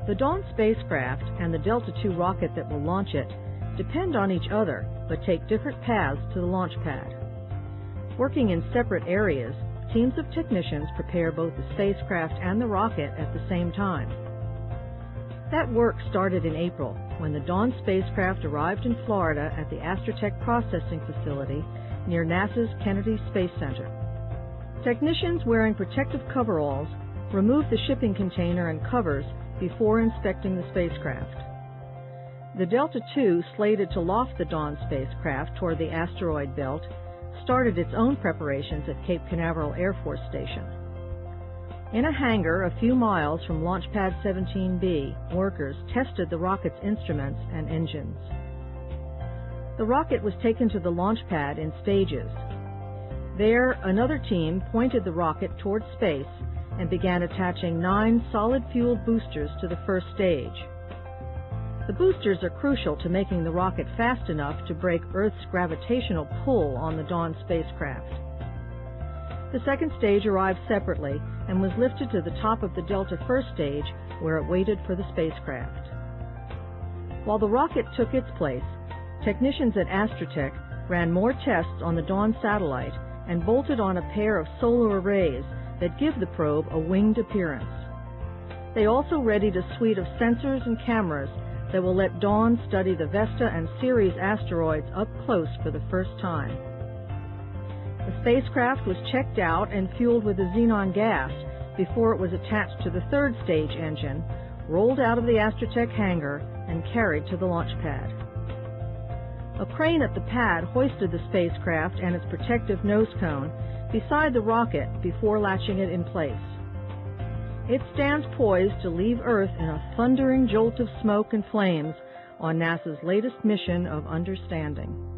The Dawn spacecraft and the Delta II rocket that will launch it depend on each other, but take different paths to the launch pad. Working in separate areas, teams of technicians prepare both the spacecraft and the rocket at the same time. That work started in April, when the Dawn spacecraft arrived in Florida at the Astrotech processing facility near NASA's Kennedy Space Center. Technicians wearing protective coveralls removed the shipping container and covers before inspecting the spacecraft. The Delta II, slated to loft the Dawn spacecraft toward the asteroid belt, started its own preparations at Cape Canaveral Air Force Station. In a hangar a few miles from Launch Pad 17B, workers tested the rocket's instruments and engines. The rocket was taken to the launch pad in stages. There, another team pointed the rocket toward space and began attaching 9 solid-fueled boosters to the first stage. The boosters are crucial to making the rocket fast enough to break Earth's gravitational pull on the Dawn spacecraft. The second stage arrived separately and was lifted to the top of the Delta first stage, where it waited for the spacecraft. While the rocket took its place, technicians at Astrotech ran more tests on the Dawn satellite and bolted on a pair of solar arrays that give the probe a winged appearance. They also readied a suite of sensors and cameras that will let Dawn study the Vesta and Ceres asteroids up close for the first time. The spacecraft was checked out and fueled with a xenon gas before it was attached to the third stage engine, rolled out of the Astrotech hangar, and carried to the launch pad. A crane at the pad hoisted the spacecraft and its protective nose cone beside the rocket before latching it in place. It stands poised to leave Earth in a thundering jolt of smoke and flames on NASA's latest mission of understanding.